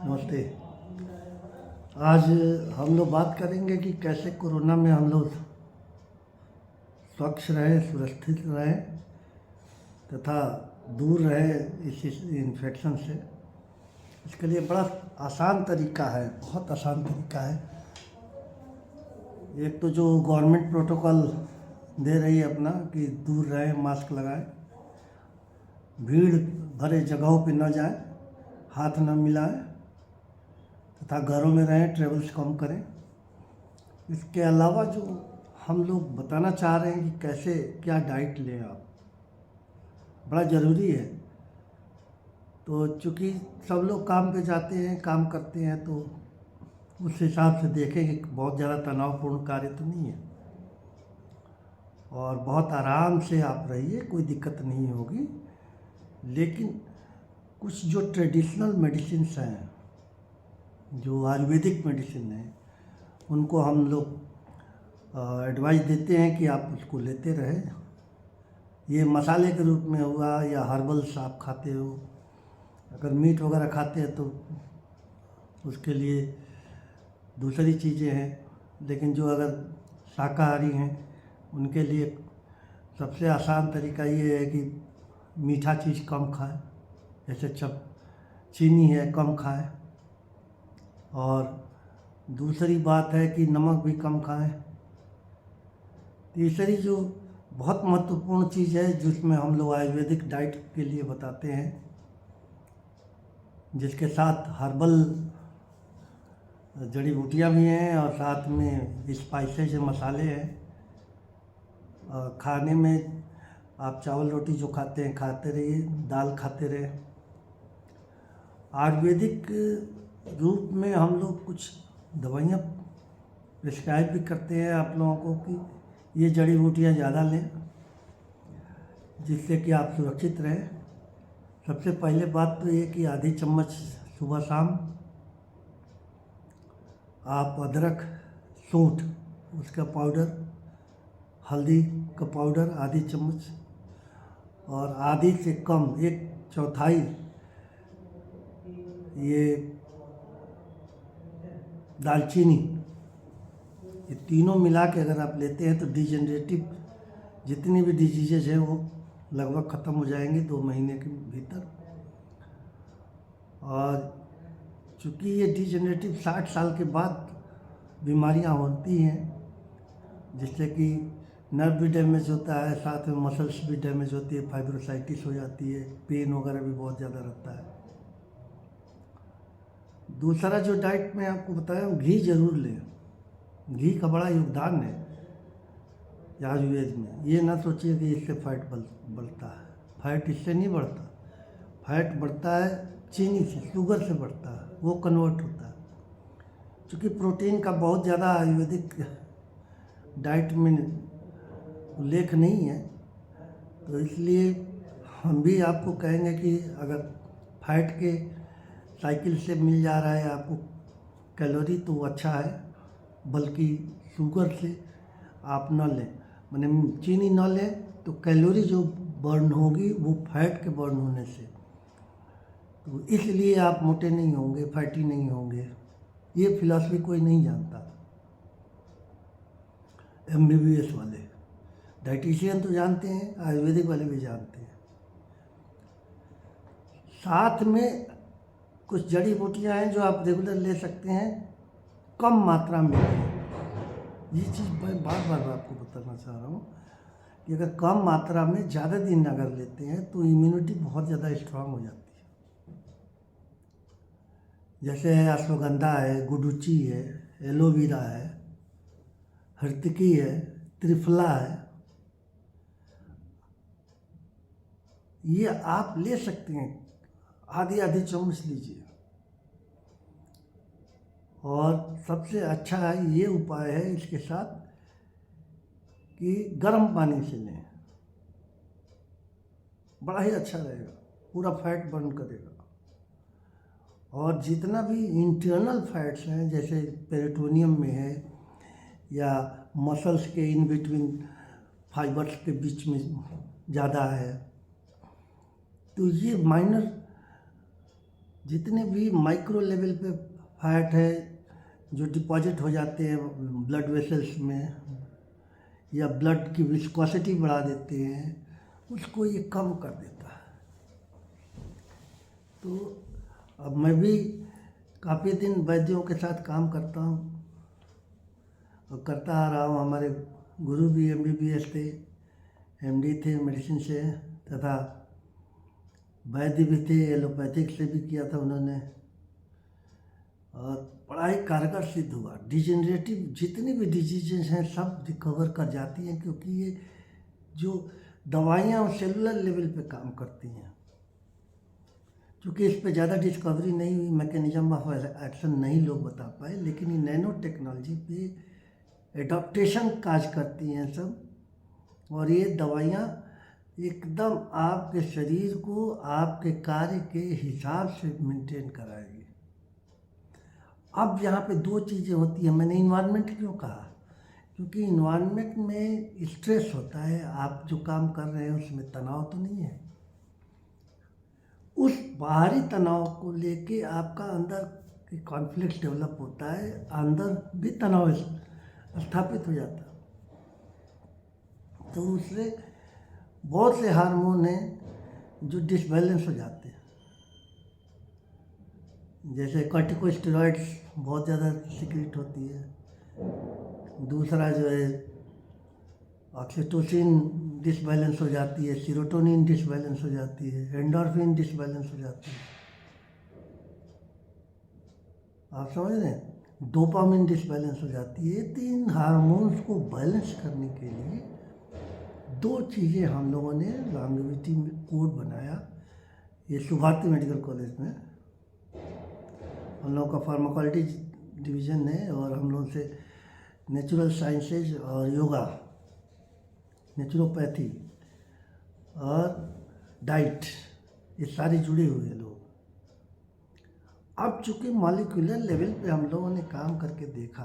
नमस्ते। आज हम लोग बात करेंगे कि कैसे कोरोना में हम लोग स्वच्छ रहें, सुरक्षित रहें तथा दूर रहें इस इन्फेक्शन से। इसके लिए बड़ा आसान तरीका है, बहुत आसान तरीका है। एक तो जो गवर्नमेंट प्रोटोकॉल दे रही है अपना कि दूर रहें, मास्क लगाएं, भीड़ भरे जगहों पे न जाएं, हाथ न मिलाएं तथा घरों में रहें, ट्रेवल्स कम करें। इसके अलावा जो हम लोग बताना चाह रहे हैं कि कैसे क्या डाइट लें आप, बड़ा ज़रूरी है। तो चूँकि सब लोग काम पे जाते हैं, काम करते हैं, तो उस हिसाब से देखें कि बहुत ज़्यादा तनावपूर्ण कार्य तो नहीं है और बहुत आराम से आप रहिए, कोई दिक्कत नहीं होगी। लेकिन कुछ जो ट्रेडिशनल मेडिसिन्स हैं, जो आयुर्वेदिक मेडिसिन है, उनको हम लोग एडवाइस देते हैं कि आप उसको लेते रहें। ये मसाले के रूप में हुआ या हर्बल्स आप खाते हो, अगर मीट वगैरह खाते हैं तो उसके लिए दूसरी चीज़ें हैं। लेकिन जो अगर शाकाहारी हैं उनके लिए सबसे आसान तरीका ये है कि मीठा चीज़ कम खाएं, जैसे चीनी है कम खाएं, और दूसरी बात है कि नमक भी कम खाएं। तीसरी जो बहुत महत्वपूर्ण चीज़ है जिसमें हम लोग आयुर्वेदिक डाइट के लिए बताते हैं, जिसके साथ हर्बल जड़ी बूटियाँ भी हैं और साथ में स्पाइसेस मसाले हैं। खाने में आप चावल रोटी जो खाते हैं खाते रहिए, दाल खाते रहे। आयुर्वेदिक रूप में हम लोग कुछ दवाइयाँ प्रिस्क्राइब भी करते हैं आप लोगों को कि ये जड़ी बूटियाँ ज़्यादा लें, जिससे कि आप सुरक्षित रहें। सबसे पहले बात तो ये कि आधी चम्मच सुबह शाम आप अदरक, सूंठ उसका पाउडर, हल्दी का पाउडर आधी चम्मच, और आधी से कम 1/4 ये दालचीनी, ये तीनों मिला के अगर आप लेते हैं तो डिजेनरेटिव जितनी भी डिजीजेज हैं वो लगभग ख़त्म हो जाएंगे 2 महीने के भीतर। और चूँकि ये डिजेनरेटिव 60 साल के बाद बीमारियां होती हैं, जिससे कि नर्व भी डैमेज होता है, साथ में मसल्स भी डैमेज होती है, फाइब्रोसाइटिस हो जाती है, पेन वगैरह भी बहुत ज़्यादा रहता है। दूसरा जो डाइट में आपको बताया हूँ, घी जरूर लें। घी का बड़ा योगदान है आयुर्वेद में। ये ना सोचिए कि इससे फैट बढ़ता है, फैट इससे नहीं बढ़ता। फैट बढ़ता है चीनी से, शुगर से बढ़ता है, वो कन्वर्ट होता है। क्योंकि प्रोटीन का बहुत ज़्यादा आयुर्वेदिक डाइट में उल्लेख नहीं है, तो इसलिए हम भी आपको कहेंगे कि अगर फैट के साइकिल से मिल जा रहा है आपको कैलोरी तो अच्छा है, बल्कि शुगर से आप न लें, माने चीनी न लें तो कैलोरी जो बर्न होगी वो फैट के बर्न होने से, तो इसलिए आप मोटे नहीं होंगे, फैटी नहीं होंगे। ये फिलॉसफी कोई नहीं जानता। MBBS वाले डाइटिशियन तो जानते हैं, आयुर्वेदिक वाले भी जानते हैं। साथ में कुछ जड़ी बूटियाँ हैं जो आप रेगुलर ले सकते हैं, कम मात्रा में। ये चीज़ मैं बार बार आपको बताना चाह रहा हूँ कि अगर कम मात्रा में ज़्यादा दिन अगर लेते हैं तो इम्यूनिटी बहुत ज़्यादा स्ट्रांग हो जाती है। जैसे है अश्वगंधा है, गुडुची है, एलोवेरा है, हर्तकी है, त्रिफला है, ये आप ले सकते हैं, आधी आधी चम्मच लीजिए। और सबसे अच्छा ये उपाय है इसके साथ कि गर्म पानी से लें, बड़ा ही अच्छा रहेगा, पूरा फैट बर्न करेगा। और जितना भी इंटरनल फैट्स हैं, जैसे पेरिटोनियम में है या मसल्स के इन बिटवीन फाइबर्स के बीच में ज़्यादा है, तो ये माइनर जितने भी माइक्रो लेवल पे फैट है जो डिपॉजिट हो जाते हैं ब्लड वेसल्स में या ब्लड की विस्कोसिटी बढ़ा देते हैं, उसको ये कम कर देता है। तो अब मैं भी काफ़ी दिन वैद्यों के साथ काम करता हूँ और करता आ रहा हूँ। हमारे गुरु भी MBBS थे, MD थे मेडिसिन से, तथा वैद्य भी थे, एलोपैथिक से भी किया था उन्होंने, और बड़ा ही कारगर सिद्ध हुआ। डिजेनरेटिव जितनी भी डिजीजेस हैं सब रिकवर कर जाती हैं, क्योंकि ये जो दवाइयाँ सेलुलर लेवल पे काम करती हैं। क्योंकि इस पे ज़्यादा डिस्कवरी नहीं हुई, मैकेनिज्म ऑफ एक्शन नहीं लोग बता पाए, लेकिन ये नैनो टेक्नोलॉजी पे एडॉप्टेशन काज करती हैं सब, और ये दवाइयाँ एकदम आपके शरीर को आपके कार्य के हिसाब से मेंटेन कराएगी। अब यहाँ पे दो चीज़ें होती हैं। मैंने इन्वायरमेंट क्यों कहा? क्योंकि इन्वायरमेंट में स्ट्रेस होता है, आप जो काम कर रहे हैं उसमें तनाव तो नहीं है, उस बाहरी तनाव को लेके आपका अंदर कॉन्फ्लिक्ट डेवलप होता है, अंदर भी तनाव स्थापित हो जाता है। तो उससे बहुत से हार्मोन हैं जो डिसबैलेंस हो जाते हैं, जैसे कॉर्टिकोस्टेरॉइड्स बहुत ज़्यादा सीक्रेट होती है। दूसरा जो है ऑक्सीटोसिन डिसबैलेंस हो जाती है, सीरोटोनिन डिसबैलेंस हो जाती है, एंडोर्फिन डिसबैलेंस हो जाती है। आप समझ रहे हैं? डोपामिन डिसबैलेंस हो जाती है। 3 हार्मोन्स को बैलेंस करने के लिए 2 चीज़ें हम लोगों ने लॉन्गेविटी में कोड बनाया। ये सुभारती मेडिकल कॉलेज में हम लोगों का फार्माकोलॉजी डिवीज़न है, और हम लोगों से नेचुरल साइंसेज और योगा, नेचुरोपैथी और डाइट, ये सारे जुड़े हुए हैं लोग। अब चूँकि मॉलिक्यूलर लेवल पे हम लोगों ने काम करके देखा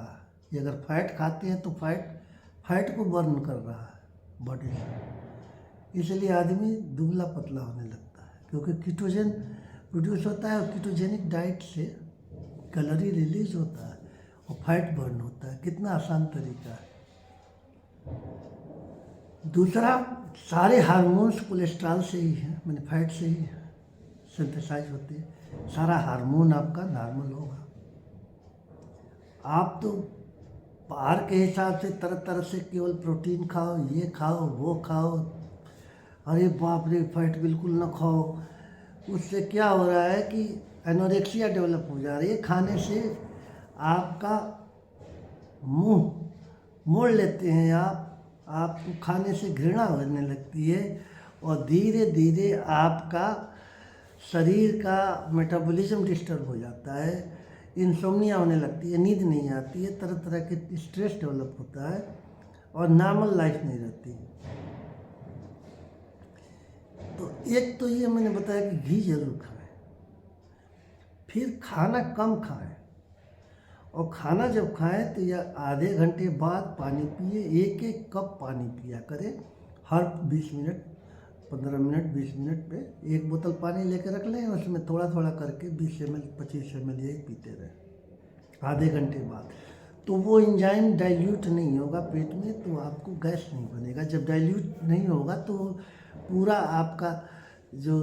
कि अगर फैट खाते हैं तो फैट को बर्न कर रहा है बॉडी से, इसलिए आदमी दुबला पतला होने लगता है, क्योंकि कीटोजन प्रोड्यूस होता है और कीटोजेनिक डाइट से कैलोरी रिलीज होता है और फैट बर्न होता है। कितना आसान तरीका है। दूसरा, सारे हार्मोन्स कोलेस्ट्रॉल से ही है, मैंने फैट से ही सिंथेसाइज होते हैं। सारा हार्मोन आपका नॉर्मल होगा। आप तो बाहर के हिसाब से तरह तरह से केवल प्रोटीन खाओ, ये खाओ, वो खाओ, अरे बाप रे फैट बिल्कुल ना खाओ, उससे क्या हो रहा है कि एनोरेक्सिया डेवलप हो जा रही है। खाने से आपका मुंह मोड़ लेते हैं आपको खाने से घृणा होने लगती है, और धीरे धीरे आपका शरीर का मेटाबॉलिज्म डिस्टर्ब हो जाता है, इंसोम्निया होने लगती है, नींद नहीं आती है, तरह तरह के स्ट्रेस डेवलप होता है, और नॉर्मल लाइफ नहीं रहती। तो एक तो ये मैंने बताया कि घी जरूर खाएं, फिर खाना कम खाएं, और खाना जब खाएं तो या आधे घंटे बाद पानी पिए। 1-1 कप पानी पिया करें हर 20 मिनट, 15 मिनट, 20 मिनट पे 1 बोतल पानी लेके रख लें, उसमें थोड़ा थोड़ा करके 20 ml 25 ml यही पीते रहें आधे घंटे बाद। तो वो एंजाइम डाइल्यूट नहीं होगा पेट में, तो आपको गैस नहीं बनेगा। जब डाइल्यूट नहीं होगा तो पूरा आपका जो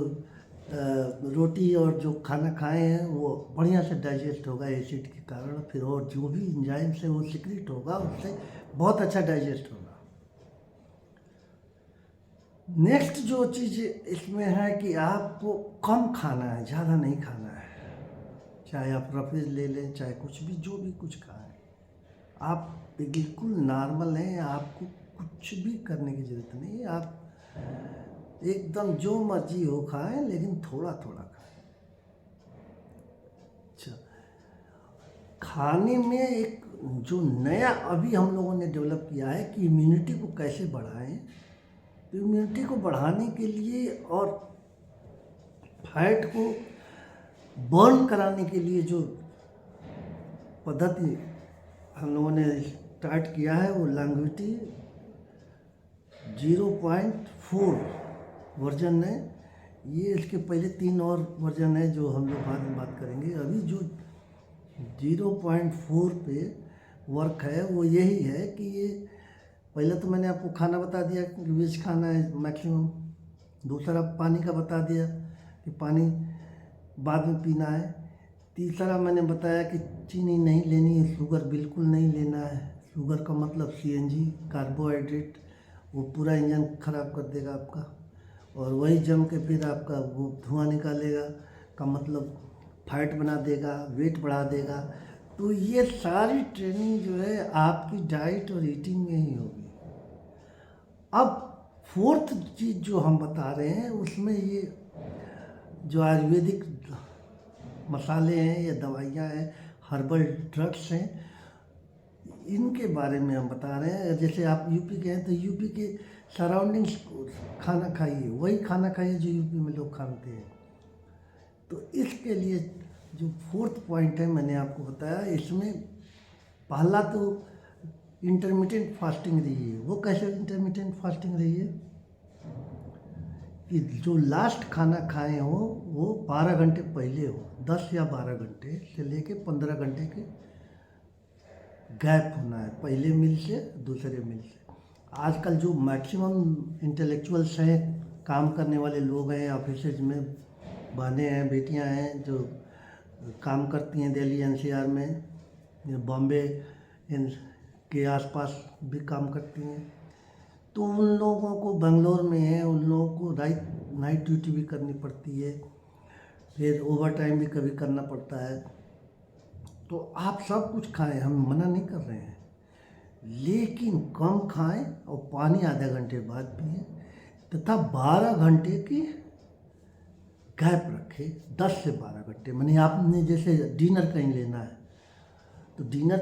रोटी और जो खाना खाए हैं वो बढ़िया से डाइजेस्ट होगा एसिड के कारण, फिर और जो भी एंजाइम से वो सिक्रीट होगा उससे बहुत अच्छा डाइजेस्ट होगा। नेक्स्ट जो चीज़ इसमें है कि आपको कम खाना है, ज़्यादा नहीं खाना है। चाहे आप रफेज ले लें, चाहे कुछ भी, जो भी कुछ खाएं, आप बिल्कुल नॉर्मल हैं, आपको कुछ भी करने की ज़रूरत नहीं है। आप एकदम जो मर्जी हो खाएं, लेकिन थोड़ा थोड़ा खाएं। अच्छा, खाने में एक जो नया अभी हम लोगों ने डेवलप किया है कि इम्यूनिटी को कैसे बढ़ाएं। तो इम्यूनिटी को बढ़ाने के लिए और फैट को बर्न कराने के लिए जो पद्धति हम लोगों ने स्टार्ट किया है वो लॉन्गेविटी 0.4 वर्जन है। ये इसके पहले 3 और वर्जन है जो हम लोग बाद में बात करेंगे। अभी जो 0.4 पे वर्क है वो यही है कि ये पहले तो मैंने आपको खाना बता दिया कि वेज खाना है मैक्सिमम। दूसरा पानी का बता दिया कि पानी बाद में पीना है। तीसरा मैंने बताया कि चीनी नहीं लेनी है, शुगर बिल्कुल नहीं लेना है। शुगर का मतलब सीएनजी कार्बोहाइड्रेट, वो पूरा इंजन ख़राब कर देगा आपका, और वही जम के फिर आपका वो धुआं निकालेगा का मतलब फैट बना देगा, वेट बढ़ा देगा। तो ये सारी ट्रेनिंग जो है आपकी डाइट और ईटिंग में ही होगी। अब फोर्थ चीज़ जो हम बता रहे हैं उसमें ये जो आयुर्वेदिक मसाले हैं या दवाइयाँ हैं, हर्बल ड्रग्स हैं, इनके बारे में हम बता रहे हैं। जैसे आप यूपी के हैं तो यूपी के सराउंडिंग्स खाना खाइए, वही खाना खाइए जो यूपी में लोग खाते हैं। तो इसके लिए जो फोर्थ पॉइंट है मैंने आपको बताया, इसमें पहला तो इंटरमिटेंट फास्टिंग रही है। वो कैसे इंटरमिटेंट फास्टिंग रही है कि जो लास्ट खाना खाए हो वो 12 घंटे पहले हो, 10 या 12 घंटे से लेके 15 घंटे के गैप होना है पहले मील से दूसरे मील से। आजकल जो मैक्सिमम इंटेलेक्चुअल्स हैं, काम करने वाले लोग हैं, ऑफिसेज में बहनें हैं, बेटियां हैं जो काम करती हैं दिल्ली एनसीआर में, बॉम्बे के आसपास भी काम करती हैं, तो उन लोगों को बेंगलोर में है, उन लोगों को नाइट ड्यूटी भी करनी पड़ती है, फिर ओवर टाइम भी कभी करना पड़ता है। तो आप सब कुछ खाएं, हम मना नहीं कर रहे हैं, लेकिन कम खाएं और पानी आधे घंटे बाद पिए, तथा 12 घंटे की गैप रखें। 10 से 12 घंटे, मानी आपने जैसे डिनर कहीं लेना है तो डिनर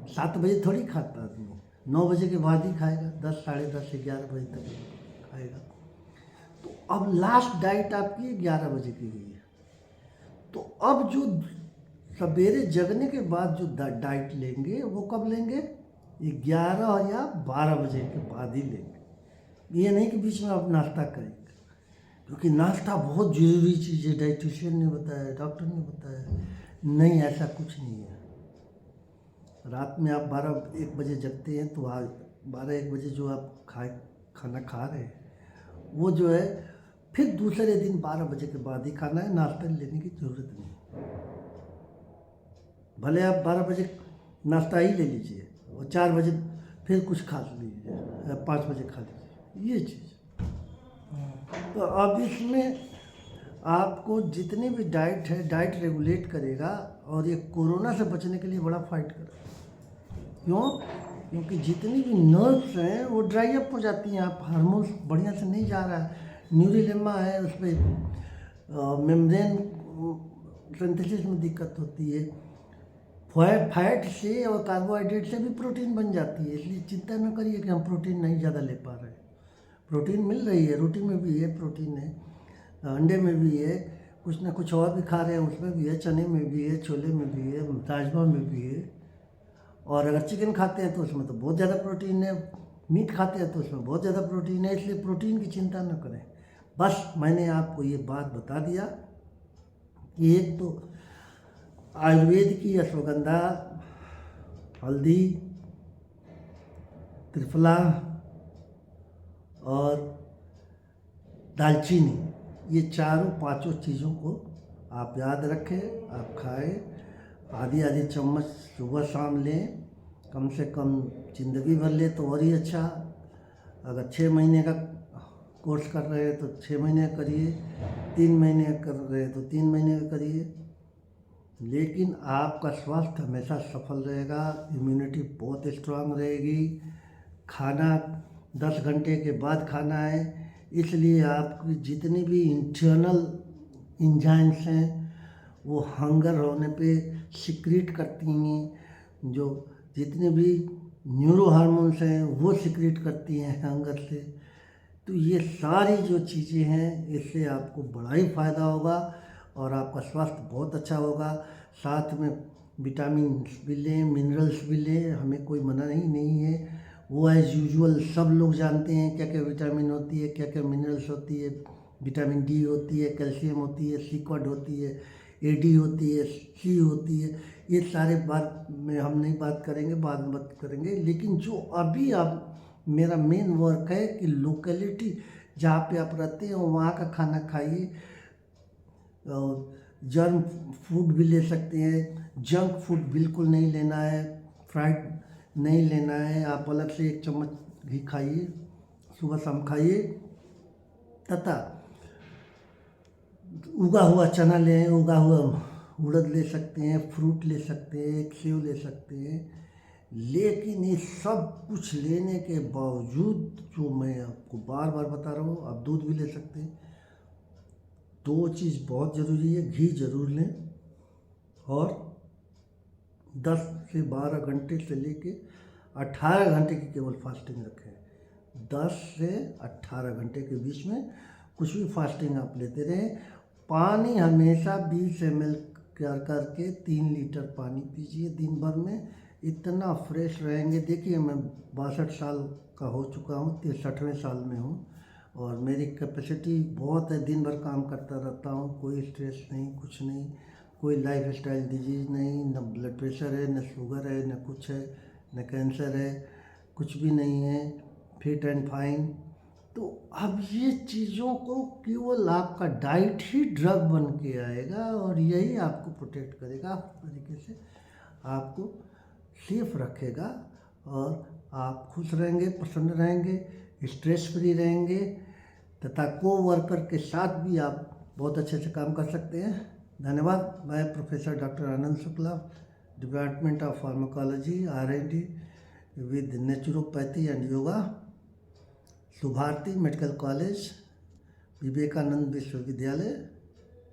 7 बजे थोड़ी खाता आदमी, 9 बजे के बाद ही खाएगा, 10, साढ़े 10 से 11 बजे तक खाएगा। तो अब लास्ट डाइट आपकी 11 बजे की हुई है, तो अब जो सवेरे जगने के बाद जो डाइट लेंगे वो कब लेंगे? 11 या 12 बजे के बाद ही लेंगे। ये नहीं कि बीच में आप नाश्ता करेंगे, क्योंकि नाश्ता बहुत ज़रूरी चीज़ है, डाइटिशियन ने बताया, डॉक्टर ने बताया। नहीं, ऐसा कुछ नहीं है। रात में आप 12-1 बजे जगते हैं तो 12-1 बजे जो आप खाना खा रहे हैं वो जो है फिर दूसरे दिन 12 बजे के बाद ही खाना है, नाश्ता लेने की ज़रूरत नहीं। भले आप 12 बजे नाश्ता ही ले लीजिए और 4 बजे फिर कुछ खा लीजिए या 5 बजे खा लीजिए, ये चीज़। तो अब इसमें आपको जितनी भी डाइट है, डाइट रेगुलेट करेगा, और ये कोरोना से बचने के लिए बड़ा फाइट करेगा। क्यों? क्योंकि जितनी भी नर्व्स हैं वो ड्राई अप हो जाती हैं, आप हार्मोन्स बढ़िया से नहीं जा रहा है, न्यूरिलेमा है, उस पर मेम्ब्रेन सिंथेसिस में दिक्कत होती है, फैट से और कार्बोहाइड्रेट से भी प्रोटीन बन जाती है। इसलिए चिंता न करिए कि हम प्रोटीन नहीं ज़्यादा ले पा रहे हैं, प्रोटीन मिल रही है, रोटी में भी है प्रोटीन है, अंडे में भी है, कुछ ना कुछ और भी खा रहे हैं उसमें भी है, चने में भी है, छोले में भी है, राजमा में भी है, और अगर चिकन खाते हैं तो उसमें तो बहुत ज़्यादा प्रोटीन है, मीट खाते हैं तो उसमें बहुत ज़्यादा प्रोटीन है। इसलिए प्रोटीन की चिंता न करें। बस मैंने आपको ये बात बता दिया कि एक तो आयुर्वेद की अश्वगंधा, हल्दी, त्रिफला और दालचीनी, ये चारों पांचों चीज़ों को आप याद रखें, आप खाएं। आधी आधी चम्मच सुबह शाम लें, कम से कम ज़िंदगी भर ले तो और ही अच्छा। अगर 6 महीने का कोर्स कर रहे हैं तो 6 महीने करिए, 3 महीने कर रहे हैं तो 3 महीने करिए, लेकिन आपका स्वास्थ्य हमेशा सफल रहेगा, इम्यूनिटी बहुत स्ट्रांग रहेगी। खाना 10 घंटे के बाद खाना है, इसलिए आपकी जितनी भी इंटरनल एंजाइम्स हैं वो हंगर होने पे सिक्रीट करती हैं, जो जितने भी न्यूरो हार्मोन्स हैं वो सिक्रीट करती हैं हंगर से। तो ये सारी जो चीज़ें हैं इससे आपको बड़ा ही फ़ायदा होगा और आपका स्वास्थ्य बहुत अच्छा होगा। साथ में विटामिन भी लें, मिनरल्स भी लें, हमें कोई मना नहीं है। वो एज़ यूजुअल सब लोग जानते हैं क्या क्या विटामिन होती है, क्या क्या मिनरल्स होती है, विटामिन डी होती है, कैल्शियम होती है, सीक्वाड होती है, एडी होती है, सी होती है। ये सारे बात में हम नहीं बात करेंगे, बाद में बात करेंगे। लेकिन जो अभी आप मेरा मेन वर्क है कि लोकेलिटी जहाँ पे आप रहते हैं वहाँ का खाना खाइए। और जर्म फूड भी ले सकते हैं, जंक फूड बिल्कुल नहीं लेना है, फ्राइड नहीं लेना है। आप अलग से 1 चम्मच घी खाइए, सुबह शाम खाइए। तथा उगा हुआ चना लें, उगा हुआ उड़द ले सकते हैं, फ्रूट ले सकते हैं, एक सेव ले सकते हैं। लेकिन ये सब कुछ लेने के बावजूद जो मैं आपको बार बार बता रहा हूँ, आप दूध भी ले सकते हैं। 2 चीज़ बहुत ज़रूरी है, घी जरूर लें और 10 से 12 घंटे से लेके 18 घंटे की केवल फास्टिंग रखें। 10 से 18 घंटे के बीच में कुछ भी फास्टिंग आप लेते रहें। पानी हमेशा 20 ml करके 3 लीटर पानी पीजिए दिन भर में, इतना फ्रेश रहेंगे। देखिए मैं 62 साल का हो चुका हूँ, 63वें साल में हूँ और मेरी कैपेसिटी बहुत है, दिन भर काम करता रहता हूँ, कोई स्ट्रेस नहीं, कुछ नहीं, कोई लाइफ स्टाइल डिजीज़ नहीं, न ब्लड प्रेशर है, न शुगर है, न कुछ है, न कैंसर है, कुछ भी नहीं है, फिट एंड फाइन। तो अब ये चीज़ों को केवल आपका डाइट ही ड्रग बन के आएगा और यही आपको प्रोटेक्ट करेगा, हर तरीके से आपको सेफ रखेगा और आप खुश रहेंगे, प्रसन्न रहेंगे, स्ट्रेस फ्री रहेंगे तथा को वर्कर के साथ भी आप बहुत अच्छे से काम कर सकते हैं। धन्यवाद। मैं professor doctor Anand Shukla, department of pharmacology, R&D with naturopathy and yoga, Subharti medical college, Vivekananda Vishwavidyalaya,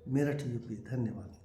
Meerut, UP। धन्यवाद।